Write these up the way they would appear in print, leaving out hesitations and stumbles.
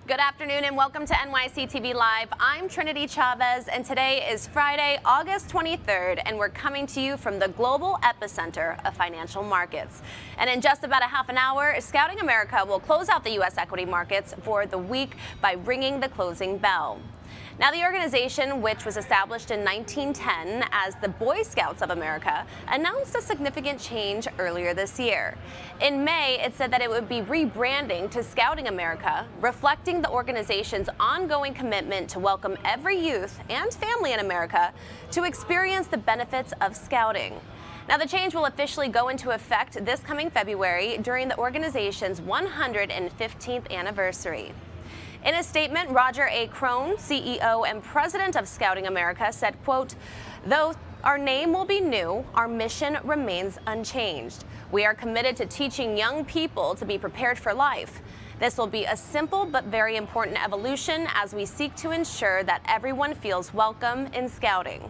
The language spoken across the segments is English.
Good afternoon and welcome to NYC TV Live. I'm Trinity Chavez and today is Friday, August 23rd, and we're coming to you from the global epicenter of financial markets. And in just about a half an hour, Scouting America will close out the U.S. equity markets for the week by ringing the closing bell. Now, the organization, which was established in 1910 as the Boy Scouts of America, announced a significant change earlier this year. In May, it said that it would be rebranding to Scouting America, reflecting the organization's ongoing commitment to welcome every youth and family in America to experience the benefits of scouting. Now, the change will officially go into effect this coming February during the organization's 115th anniversary. In a statement, Roger A. Crone, CEO and president of Scouting America, said, quote, "Though our name will be new, our mission remains unchanged. We are committed to teaching young people to be prepared for life. This will be a simple but very important evolution as we seek to ensure that everyone feels welcome in Scouting."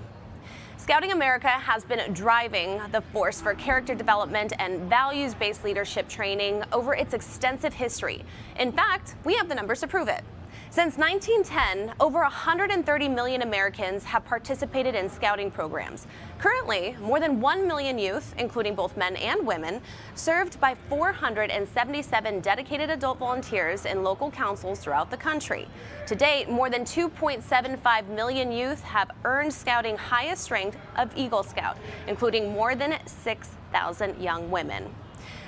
Scouting America has been driving the force for character development and values-based leadership training over its extensive history. In fact, we have the numbers to prove it. Since 1910, over 130 million Americans have participated in scouting programs. Currently, more than 1 million youth, including both men and women, served by 477 dedicated adult volunteers in local councils throughout the country. To date, more than 2.75 million youth have earned Scouting highest rank of Eagle Scout, including more than 6,000 young women.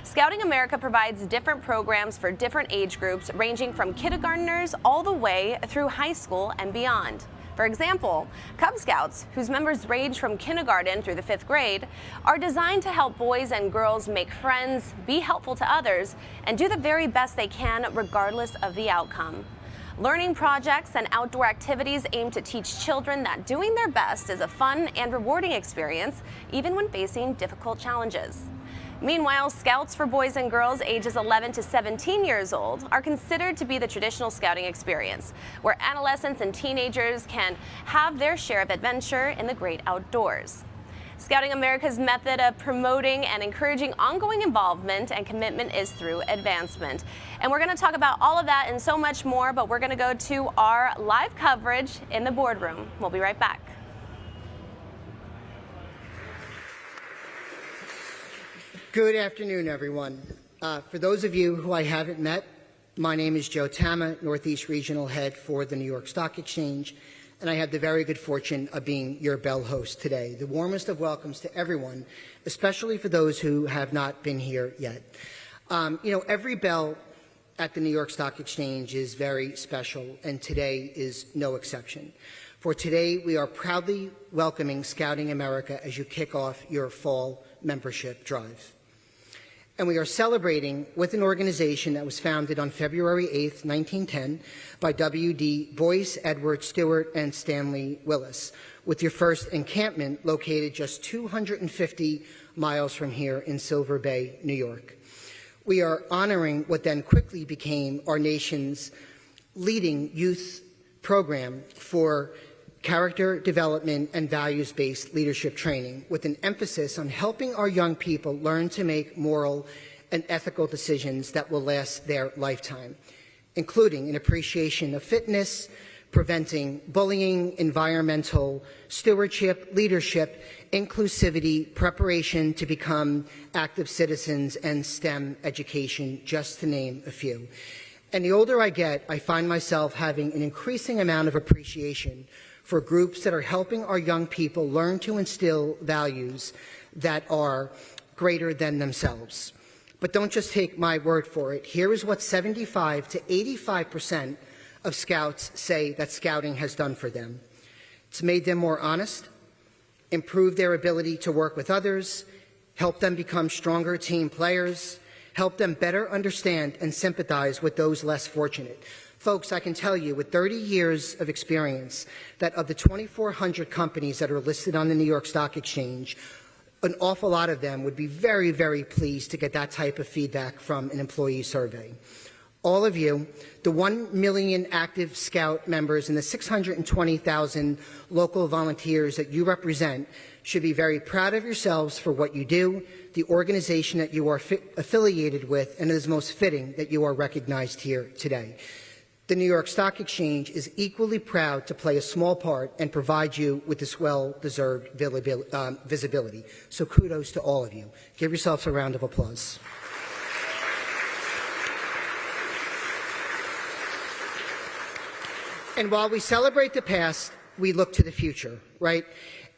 Scouting America provides different programs for different age groups, ranging from kindergartners all the way through high school and beyond. For example, Cub Scouts, whose members range from kindergarten through the 5th grade, are designed to help boys and girls make friends, be helpful to others, and do the very best they can regardless of the outcome. Learning projects and outdoor activities aim to teach children that doing their best is a fun and rewarding experience, even when facing difficult challenges. Meanwhile, Scouts for boys and girls ages 11 to 17 years old are considered to be the traditional Scouting experience, where adolescents and teenagers can have their share of adventure in the great outdoors. Scouting America's method of promoting and encouraging ongoing involvement and commitment is through advancement. And we're going to talk about all of that and so much more, but we're going to go to our live coverage in the boardroom. We'll be right back. Good afternoon, everyone. For those of you who I haven't met, my name is Joe Tama, Northeast Regional Head for the New York Stock Exchange, and I have the very good fortune of being your bell host today. The warmest of welcomes to everyone, especially for those who have not been here yet. Every bell at the New York Stock Exchange is very special, and today is no exception. For today, we are proudly welcoming Scouting America as you kick off your fall membership drive. And we are celebrating with an organization that was founded on February 8th, 1910 by W.D. Boyce, Edward Stewart, and Stanley Willis, with your first encampment located just 250 miles from here in Silver Bay, New York. We are honoring what then quickly became our nation's leading youth program for character development and values-based leadership training, with an emphasis on helping our young people learn to make moral and ethical decisions that will last their lifetime, including an appreciation of fitness, preventing bullying, environmental stewardship, leadership, inclusivity, preparation to become active citizens, and STEM education, just to name a few. And the older I get, I find myself having an increasing amount of appreciation for groups that are helping our young people learn to instill values that are greater than themselves. But don't just take my word for it. Here is what 75 to 85% of Scouts say that Scouting has done for them. It's made them more honest, improved their ability to work with others, helped them become stronger team players, helped them better understand and sympathize with those less fortunate. Folks, I can tell you with 30 years of experience that of the 2,400 companies that are listed on the New York Stock Exchange, an awful lot of them would be very, very pleased to get that type of feedback from an employee survey. All of you, the 1 million active Scout members and the 620,000 local volunteers that you represent should be very proud of yourselves for what you do, the organization that you are affiliated with, and it is most fitting that you are recognized here today. The New York Stock Exchange is equally proud to play a small part and provide you with this well-deserved visibility. So kudos to all of you. Give yourselves a round of applause. And while we celebrate the past, we look to the future, right?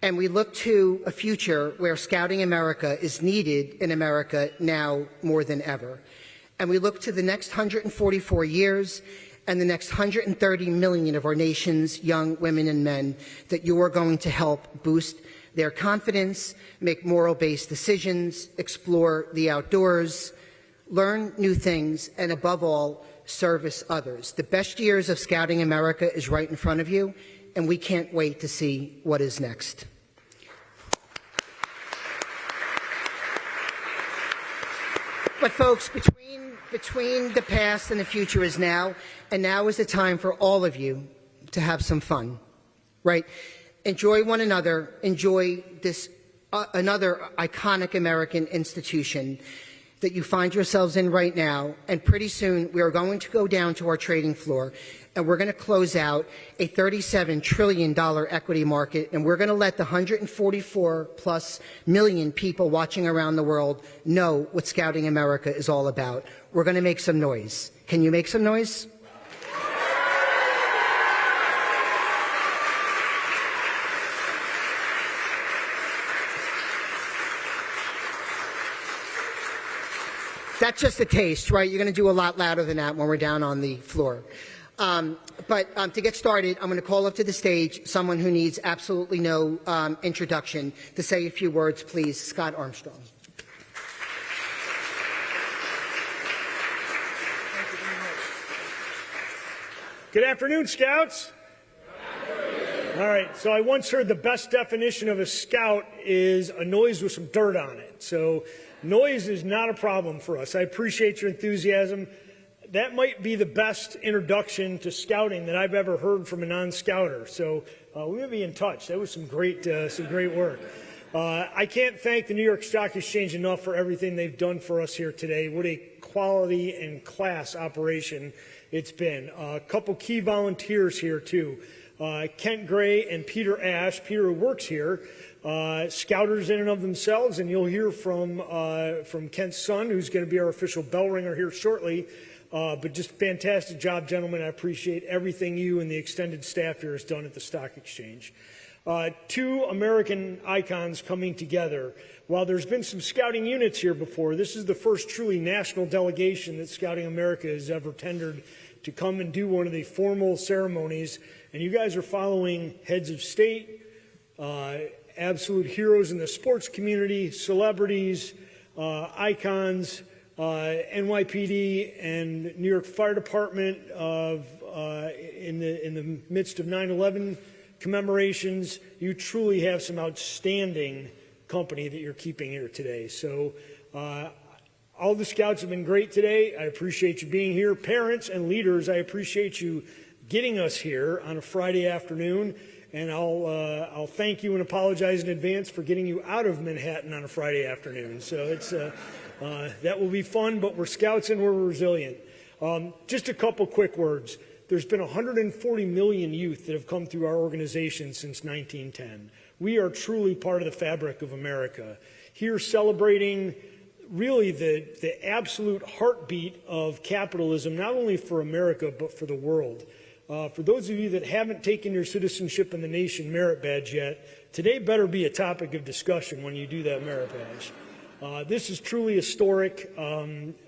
And we look to a future where Scouting America is needed in America now more than ever. And we look to the next 144 years and the next 130 million of our nation's young women and men that you are going to help boost their confidence, make moral-based decisions, explore the outdoors, learn new things, and above all, service others. The best years of Scouting America is right in front of you, and we can't wait to see what is next. But folks, between the past and the future is now, and now is the time for all of you to have some fun, right? Enjoy one another, enjoy this another iconic American institution that you find yourselves in right now, and pretty soon we are going to go down to our trading floor and we're going to close out a $37 trillion equity market, and we're going to let the 144+ million people watching around the world know what Scouting America is all about. We're going to make some noise. Can you make some noise? That's just a taste, right? You're going to do a lot louder than that when we're down on the floor. But to get started, I'm going to call up to the stage someone who needs absolutely no introduction to say a few words, please. Scott Armstrong. Thank you very much. Good afternoon, Scouts. All right, so I once heard the best definition of a scout is a noise with some dirt on it. So noise is not a problem for us. I appreciate your enthusiasm. That might be the best introduction to scouting that I've ever heard from a non-scouter. So we may be in touch. That was some great work. I can't thank the New York Stock Exchange enough for everything they've done for us here today. What a quality and class operation it's been. A couple key volunteers here too. Kent Gray and Peter Ash. Peter, who works here, scouters in and of themselves, and you'll hear from Kent's son, who's going to be our official bell ringer here shortly. But just fantastic job, gentlemen. I appreciate everything you and the extended staff here has done at the Stock Exchange. Two American icons coming together. While there's been some scouting units here before, this is the first truly national delegation that Scouting America has ever tendered to come and do one of the formal ceremonies. And you guys are following heads of state, absolute heroes in the sports community, celebrities, icons, NYPD and New York Fire Department in the midst of 9/11 commemorations. You truly have some outstanding company that you're keeping here today. So all the scouts have been great today. I appreciate you being here. Parents and leaders, I appreciate you getting us here on a Friday afternoon. And I'll thank you and apologize in advance for getting you out of Manhattan on a Friday afternoon. So it's that will be fun, but we're scouts and we're resilient. Just a couple quick words. There's been 140 million youth that have come through our organization since 1910. We are truly part of the fabric of America. Here celebrating really the absolute heartbeat of capitalism, not only for America, but for the world. For those of you that haven't taken your Citizenship in the Nation merit badge yet, today better be a topic of discussion when you do that merit badge. This is truly historic.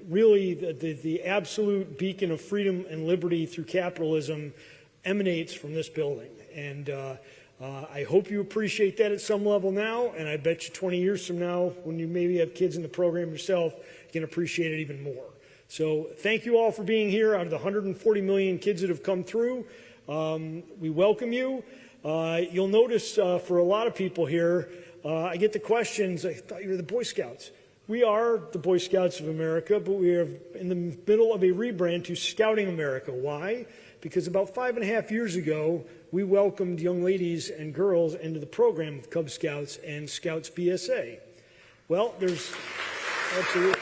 Really, the absolute beacon of freedom and liberty through capitalism emanates from this building. And I hope you appreciate that at some level now, and I bet you 20 years from now, when you maybe have kids in the program yourself, you can appreciate it even more. So thank you all for being here. Out of the 140 million kids that have come through, we welcome you. You'll notice for a lot of people here, I get the questions, I thought you were the Boy Scouts. We are the Boy Scouts of America, but we are in the middle of a rebrand to Scouting America. Why? Because about 5.5 years ago, we welcomed young ladies and girls into the program of Cub Scouts and Scouts BSA. Well, there's absolutely.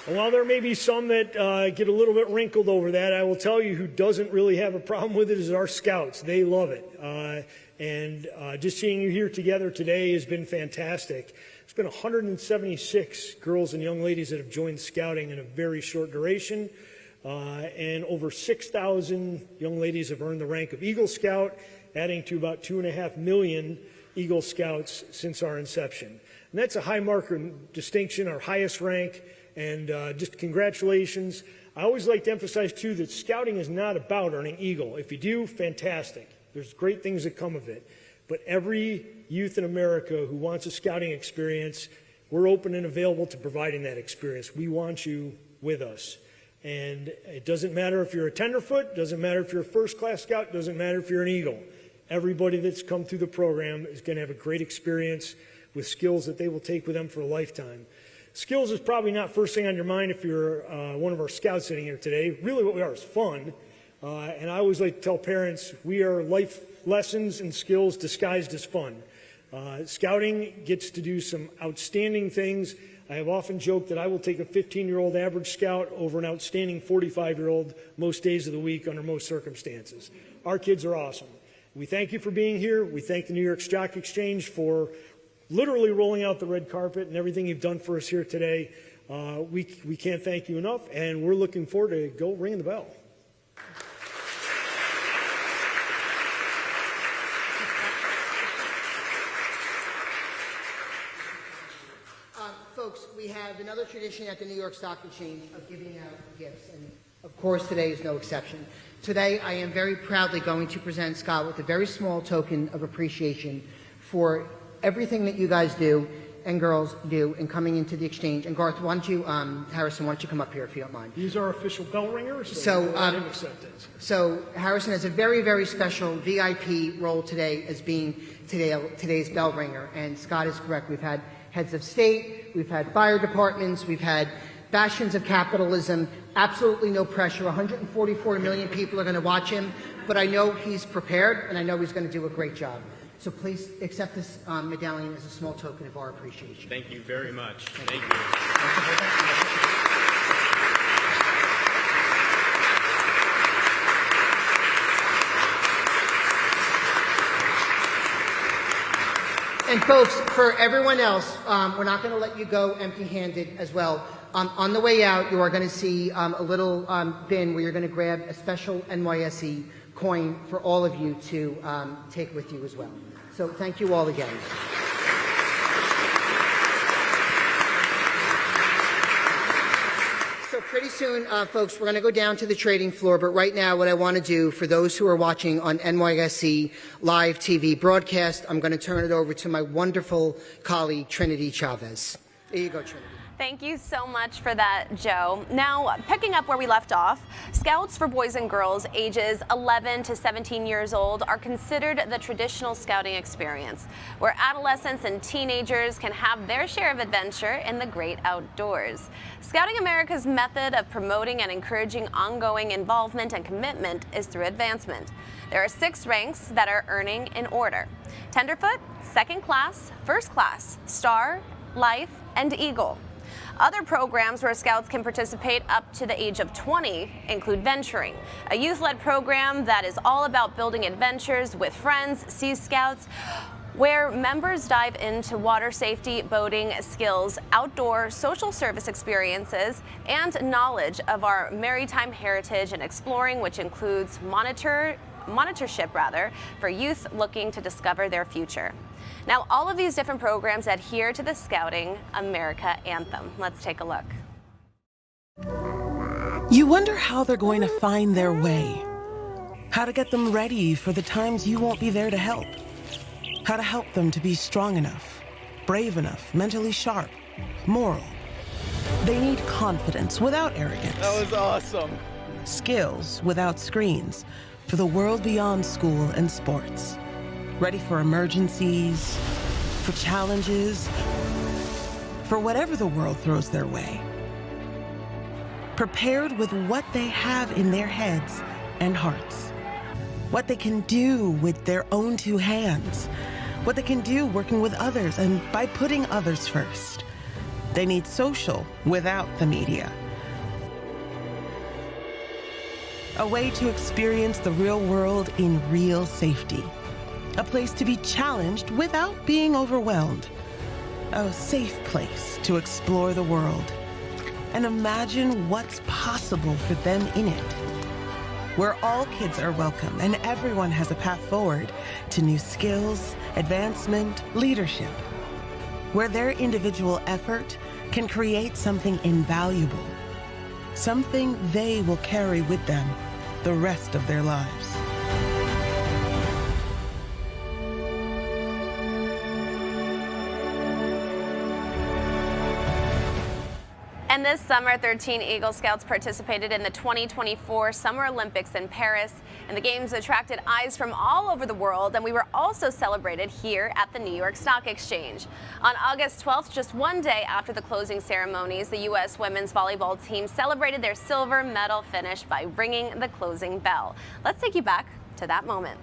And while there may be some that get a little bit wrinkled over that, I will tell you who doesn't really have a problem with it is our scouts. They love it. And just seeing you here together today has been fantastic. It's been 176 girls and young ladies that have joined scouting in a very short duration. And over 6,000 young ladies have earned the rank of Eagle Scout, adding to about 2.5 million Eagle Scouts since our inception. And that's a high mark of distinction, our highest rank, and just congratulations. I always like to emphasize, too, that scouting is not about earning Eagle. If you do, fantastic. There's great things that come of it. But every youth in America who wants a scouting experience, we're open and available to providing that experience. We want you with us. And it doesn't matter if you're a tenderfoot, doesn't matter if you're a first-class scout, doesn't matter if you're an Eagle. Everybody that's come through the program is going to have a great experience with skills that they will take with them for a lifetime. Skills is probably not first thing on your mind if you're one of our scouts sitting here today. Really what we are is fun. And I always like to tell parents, we are life lessons and skills disguised as fun. Scouting gets to do some outstanding things. I have often joked that I will take a 15-year-old average scout over an outstanding 45-year-old most days of the week under most circumstances. Our kids are awesome. We thank you for being here. We thank the New York Stock Exchange for literally rolling out the red carpet and everything you've done for us here today. We can't thank you enough, and we're looking forward to go ringing the bell. Folks, we have another tradition at the New York Stock Exchange of giving out gifts, and of course today is no exception. Today I am very proudly going to present Scott with a very small token of appreciation for everything that you guys do and girls do in coming into the exchange. And Garth, why don't you, Harrison, why don't you come up here if you don't mind? These are official bell ringers, so Harrison has a very, very special VIP role today as being today's bell ringer. And Scott is correct. We've had heads of state, we've had fire departments, we've had bastions of capitalism, absolutely no pressure. 144 million people are going to watch him, but I know he's prepared, and I know he's going to do a great job. So please accept this medallion as a small token of our appreciation. Thank you very much. Thank you. And folks, for everyone else, we're not going to let you go empty-handed as well. On the way out, you are going to see a little bin where you're going to grab a special NYSE coin for all of you to take with you as well. So thank you all again. So pretty soon, folks, we're going to go down to the trading floor. But right now, what I want to do for those who are watching on NYSE Live TV broadcast, I'm going to turn it over to my wonderful colleague, Trinity Chavez. There you go, Trinity. Thank you so much for that, Joe. Now, picking up where we left off, Scouts for boys and girls ages 11 to 17 years old are considered the traditional scouting experience, where adolescents and teenagers can have their share of adventure in the great outdoors. Scouting America's method of promoting and encouraging ongoing involvement and commitment is through advancement. There are 6 ranks that are earning in order: Tenderfoot, Second Class, First Class, Star, Life, and Eagle. Other programs where Scouts can participate up to the age of 20 include Venturing, a youth-led program that is all about building adventures with friends, Sea Scouts, where members dive into water safety, boating skills, outdoor social service experiences, and knowledge of our maritime heritage and exploring, which includes monitorship for youth looking to discover their future. Now, all of these different programs adhere to the Scouting America Anthem. Let's take a look. You wonder how they're going to find their way, how to get them ready for the times you won't be there to help, how to help them to be strong enough, brave enough, mentally sharp, moral. They need confidence without arrogance. That was awesome. Skills without screens for the world beyond school and sports. Ready for emergencies, for challenges, for whatever the world throws their way. Prepared with what they have in their heads and hearts. What they can do with their own 2 hands. What they can do working with others and by putting others first. They need social without the media. A way to experience the real world in real safety. A place to be challenged without being overwhelmed. A safe place to explore the world and imagine what's possible for them in it. Where all kids are welcome and everyone has a path forward to new skills, advancement, leadership. Where their individual effort can create something invaluable. Something they will carry with them the rest of their lives. And this summer, 13 Eagle Scouts participated in the 2024 Summer Olympics in Paris. And the games attracted eyes from all over the world, and we were also celebrated here at the New York Stock Exchange. On August 12th, just one day after the closing ceremonies, the U.S. women's volleyball team celebrated their silver medal finish by ringing the closing bell. Let's take you back to that moment.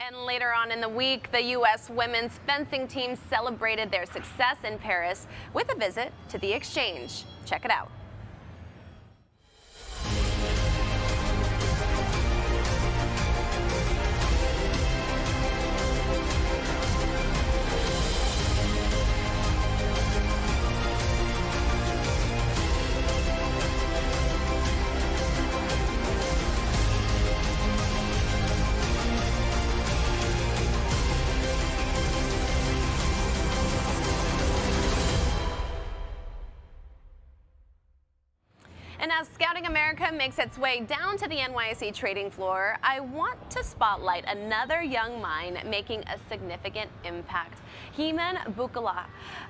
And later on in the week, the U.S. women's fencing team celebrated their success in Paris with a visit to the exchange. Check it out. And as Scouting America makes its way down to the NYSE trading floor, I want to spotlight another young mind making a significant impact. Heman Bukala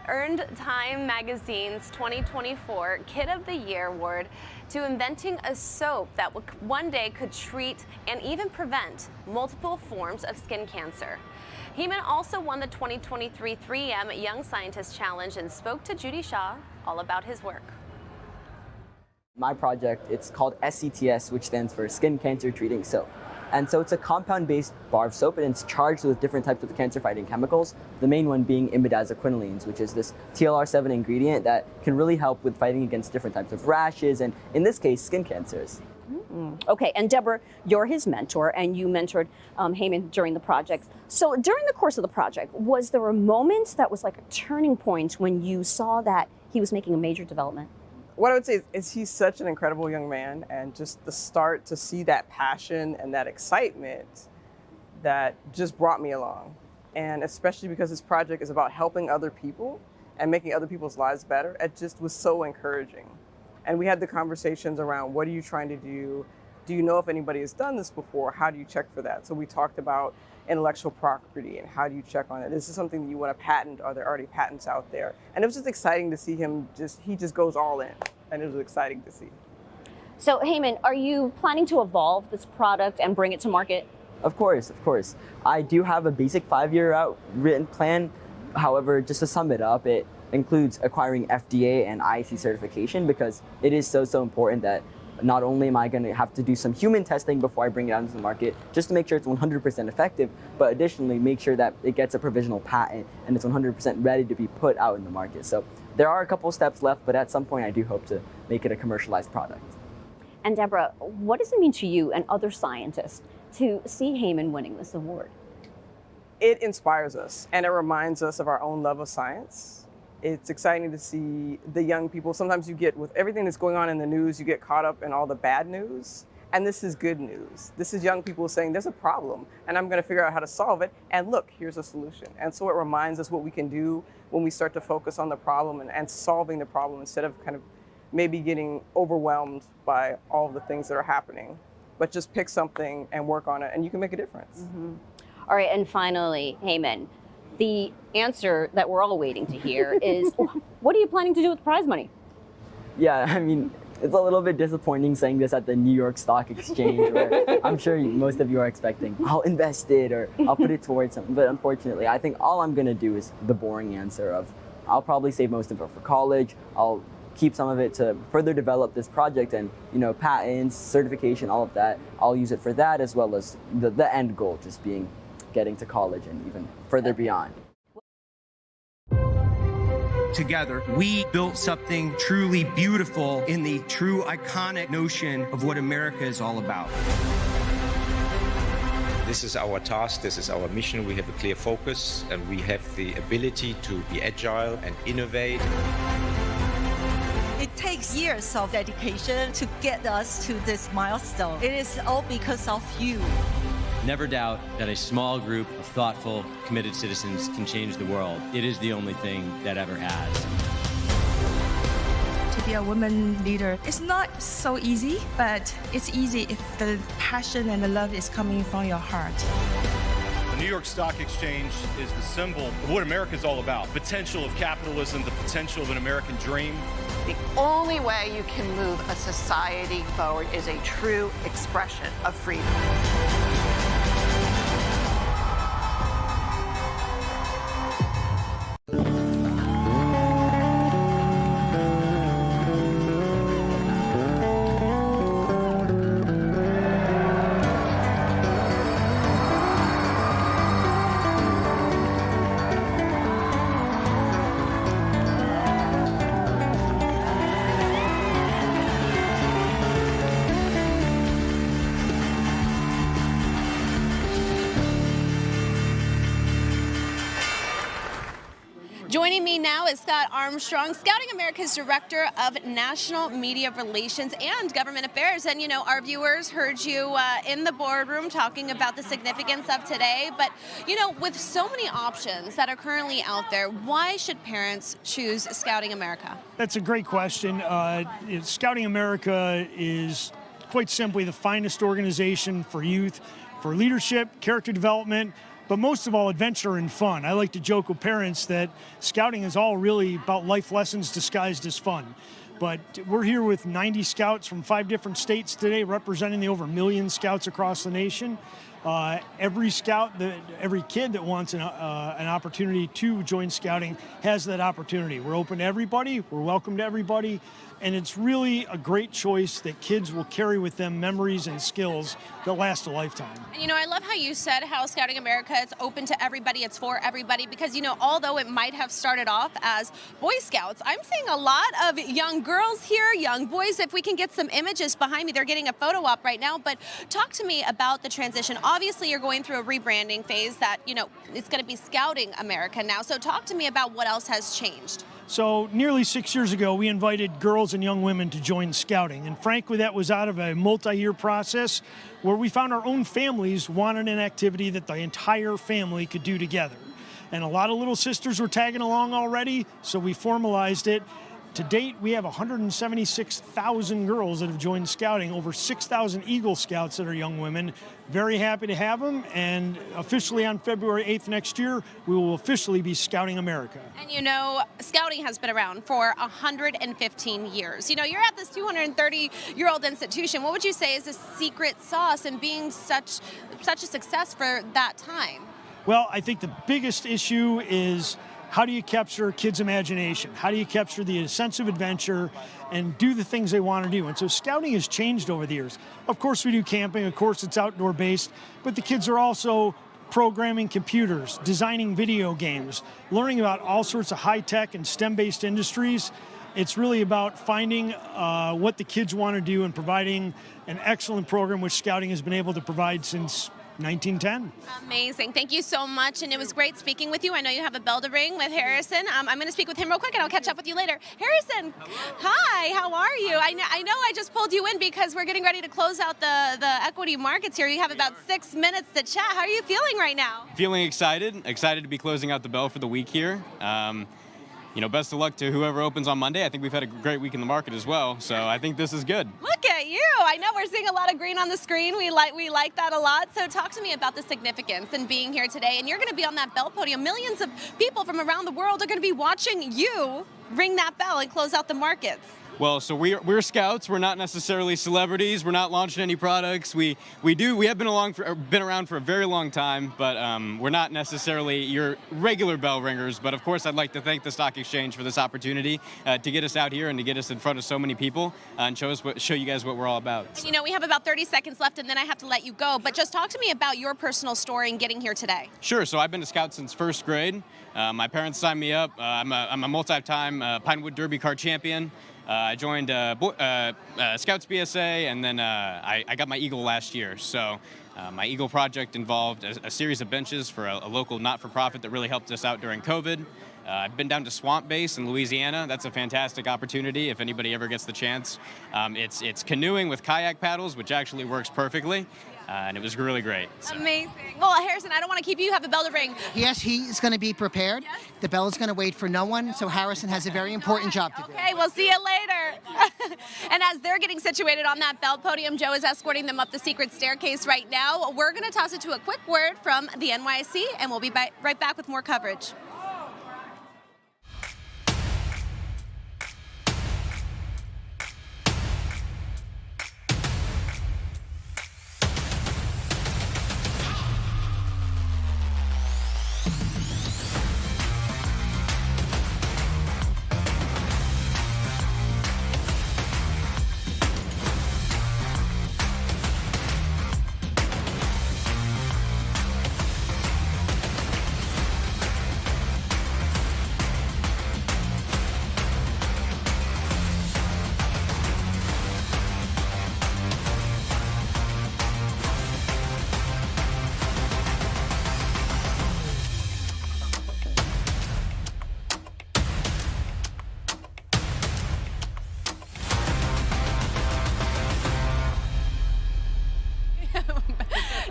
earned Time Magazine's 2024 Kid of the Year award to inventing a soap that one day could treat and even prevent multiple forms of skin cancer. Heman also won the 2023 3M Young Scientist Challenge and spoke to Judy Shaw all about his work. My project, it's called SCTS, which stands for Skin Cancer Treating Soap. And so it's a compound-based bar of soap, and it's charged with different types of cancer-fighting chemicals, the main one being imidazoquinolines, which is this TLR7 ingredient that can really help with fighting against different types of rashes, and in this case, skin cancers. Okay, and Deborah, you're his mentor, and you mentored Heman during the project. So during the course of the project, was there a moment that was like a turning point when you saw that he was making a major development? What I would say is he's such an incredible young man, and just the start to see that passion and that excitement that just brought me along. And especially because this project is about helping other people and making other people's lives better, it just was so encouraging. And we had the conversations around, what are you trying to do? Do you know if anybody has done this before? How do you check for that? So we talked about intellectual property and how do you check on it? Is this something that you want to patent? Are there already patents out there? And it was just exciting to see him he just goes all in, and it was exciting to see. So Heman, are you planning to evolve this product and bring it to market? Of course, of course. I do have a basic 5-year written plan. However, just to sum it up, it includes acquiring FDA and IEC certification, because it is so important that not only am I going to have to do some human testing before I bring it out into the market, just to make sure it's 100% effective, but additionally make sure that it gets a provisional patent and it's 100% ready to be put out in the market. So there are a couple steps left, but at some point I do hope to make it a commercialized product. And Deborah, what does it mean to you and other scientists to see Heman winning this award? It inspires us, and it reminds us of our own love of science. It's exciting to see the young people. Sometimes you get, with everything that's going on in the news, you get caught up in all the bad news. And this is good news. This is young people saying there's a problem and I'm going to figure out how to solve it. And look, here's a solution. And so it reminds us what we can do when we start to focus on the problem and solving the problem, instead of kind of maybe getting overwhelmed by all the things that are happening. But just pick something and work on it, and you can make a difference. All right, and finally, Heyman, the answer that we're all waiting to hear is, what are you planning to do with the prize money? Yeah, I mean, it's a little bit disappointing saying this at the New York Stock Exchange, where I'm sure most of you are expecting, I'll invest it or I'll put it towards something. But unfortunately, I think all I'm going to do is the boring answer of, I'll probably save most of it for college. I'll keep some of it to further develop this project and, you know, patents, certification, all of that. I'll use it for that, as well as the end goal just being getting to college and even further beyond. Together, we built something truly beautiful in the true iconic notion of what America is all about. This is our task, this is our mission. We have a clear focus and we have the ability to be agile and innovate. It takes years of dedication to get us to this milestone. It is all because of you. Never doubt that a small group of thoughtful, committed citizens can change the world. It is the only thing that ever has. To be a woman leader, it's not so easy, but it's easy if the passion and the love is coming from your heart. The New York Stock Exchange is the symbol of what America is all about. Potential of capitalism, the potential of an American dream. The only way you can move a society forward is a true expression of freedom. Joining me now is Scott Armstrong, Scouting America's Director of National Media Relations and Government Affairs. And, you know, our viewers heard you in the boardroom talking about the significance of today. But, you know, with so many options that are currently out there, why should parents choose Scouting America? That's a great question. Scouting America is quite simply the finest organization for youth, for leadership, character development, but most of all, adventure and fun. I like to joke with parents that scouting is all really about life lessons disguised as fun. But we're here with 90 scouts from 5 different states today, representing the over 1 million scouts across the nation. Every scout, every kid that wants an opportunity to join scouting has that opportunity. We're open to everybody, we're welcome to everybody, and it's really a great choice that kids will carry with them memories and skills that last a lifetime. And you know, I love how you said how Scouting America, it's open to everybody, it's for everybody, because, you know, although it might have started off as Boy Scouts, I'm seeing a lot of young girls here, young boys. If we can get some images behind me, they're getting a photo op right now. But talk to me about the transition. Obviously, you're going through a rebranding phase that, you know, it's going to be Scouting America now. So talk to me about what else has changed. So nearly 6 years ago, we invited girls and young women to join scouting. And frankly, that was out of a multi-year process where we found our own families wanted an activity that the entire family could do together. And a lot of little sisters were tagging along already, so we formalized it. To date, we have 176,000 girls that have joined scouting, over 6,000 Eagle Scouts that are young women. Very happy to have them, and officially on February 8th next year, we will officially be Scouting America. And you know, scouting has been around for 115 years. You know, you're at this 230-year-old institution. What would you say is the secret sauce in being such a success for that time? Well, I think the biggest issue is, how do you capture kids' imagination? How do you capture the sense of adventure and do the things they want to do? And so scouting has changed over the years. Of course we do camping, of course it's outdoor based, but the kids are also programming computers, designing video games, learning about all sorts of high-tech and STEM-based industries. It's really about finding what the kids want to do and providing an excellent program which scouting has been able to provide since 1910. Amazing. Thank you so much. And it was great speaking with you. I know you have a bell to ring with Harrison. I'm going to speak with him real quick and I'll catch up with you later. Harrison, hi, how are you? I know I just pulled you in because we're getting ready to close out the equity markets here. You have about 6 minutes to chat. How are you feeling right now? Feeling excited to be closing out the bell for the week here. You know, best of luck to whoever opens on Monday. I think we've had a great week in the market as well, so I think this is good. Look at you. I know we're seeing a lot of green on the screen. We like that a lot. So talk to me about the significance in being here today. And you're going to be on that bell podium. Millions of people from around the world are going to be watching you ring that bell and close out the markets. Well, so we're scouts. We're not necessarily celebrities. We're not launching any products. We have been around for a very long time, but we're not necessarily your regular bell ringers. But of course, I'd like to thank the Stock Exchange for this opportunity to get us out here and to get us in front of so many people and show you guys what we're all about. And, you know, we have about 30 seconds left, and then I have to let you go. But just talk to me about your personal story in getting here today. Sure. So I've been a scout since first grade. My parents signed me up. I'm a multi-time Pinewood Derby car champion. I joined Scouts BSA, and then I got my Eagle last year. So my Eagle project involved a series of benches for a local not-for-profit that really helped us out during COVID. I've been down to Swamp Base in Louisiana. That's a fantastic opportunity if anybody ever gets the chance. It's canoeing with kayak paddles, which actually works perfectly. And it was really great. So. Amazing. Well, Harrison, I don't want to keep you. You have a bell to ring. Yes, he is going to be prepared. Yes. The bell is going to wait for no one, so Harrison has a very important job to do. Okay, we'll see you later. And as they're getting situated on that bell podium, Joe is escorting them up the secret staircase right now. We're going to toss it to a quick word from the NYC, and we'll be right back with more coverage.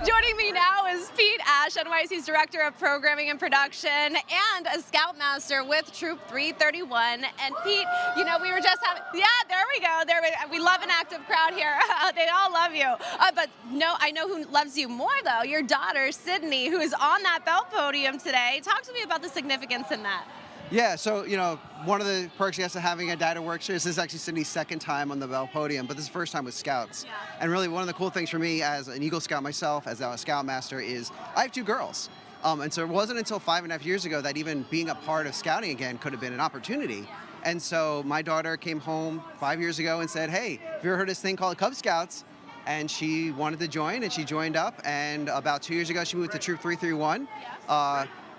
Joining me now is Pete Ash, NYC's Director of Programming and Production and a Scoutmaster with Troop 331. And Pete, you know, we were just having, there we go. We love an active crowd here. They all love you. But no, I know who loves you more, though. Your daughter, Sydney, who is on that bell podium today. Talk to me about the significance in that. Yeah, so, you know, one of the perks, I guess, of having a dad who works here is this is actually Sydney's second time on the bell podium, but this is the first time with Scouts. Yeah. And really, one of the cool things for me as an Eagle Scout myself, as a Scoutmaster, is I have 2 girls. And so it wasn't until 5.5 years ago that even being a part of Scouting again could have been an opportunity. And so my daughter came home 5 years ago and said, hey, have you ever heard of this thing called Cub Scouts? And she wanted to join, and she joined up. And about 2 years ago, she moved to Troop 331.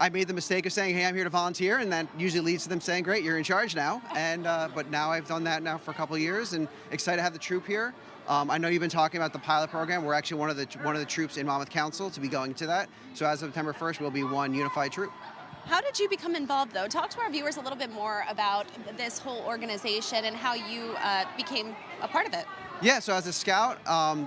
I made the mistake of saying, hey, I'm here to volunteer, and that usually leads to them saying, great, you're in charge now. And but now I've done that now for a couple of years, and excited to have the troop here. I know you've been talking about the pilot program. We're actually one of the troops in Monmouth Council to be going to that. So as of September 1st, we'll be one unified troop. How did you become involved, though? Talk to our viewers a little bit more about this whole organization and how you became a part of it. Yeah, so as a scout,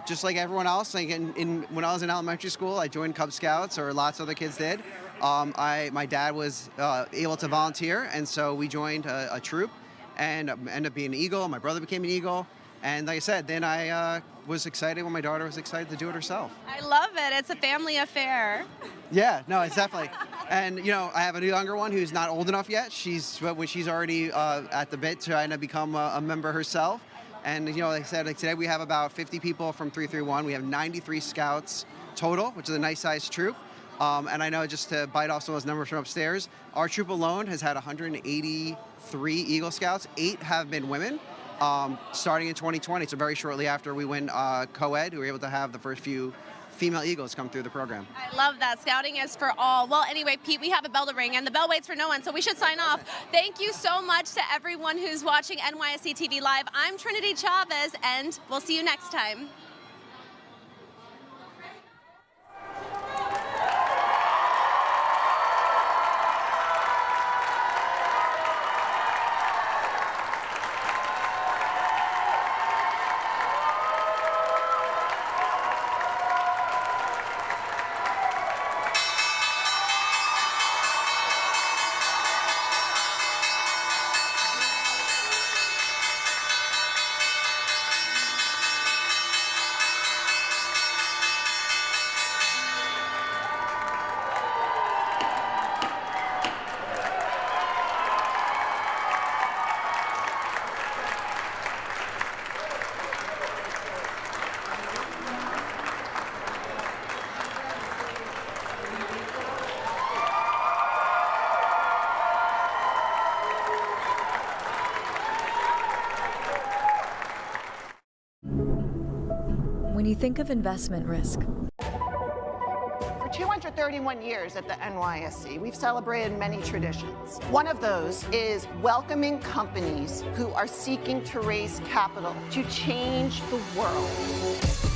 just like everyone else, like when I was in elementary school, I joined Cub Scouts, or lots of other kids did. My dad was able to volunteer, and so we joined a troop and ended up being an Eagle. My brother became an Eagle. And like I said, then I was excited when my daughter was excited to do it herself. I love it. It's a family affair. Yeah, no, it's definitely. And, you know, I have a younger one who's not old enough yet. She's already at the bit trying to become a member herself. And, you know, like I said, like today we have about 50 people from 331. We have 93 scouts total, which is a nice sized troop. And I know, just to bite off some of those numbers from upstairs, our troop alone has had 183 Eagle Scouts. 8 have been women. Starting in 2020, so very shortly after we went co-ed, we were able to have the first few female Eagles come through the program. I love that. Scouting is for all. Well, anyway, Pete, we have a bell to ring, and the bell waits for no one, so we should sign off. Thank you so much to everyone who's watching NYSC TV Live. I'm Trinity Chavez, and we'll see you next time. think of investment risk. For 231 years at the NYSE, we've celebrated many traditions. One of those is welcoming companies who are seeking to raise capital to change the world.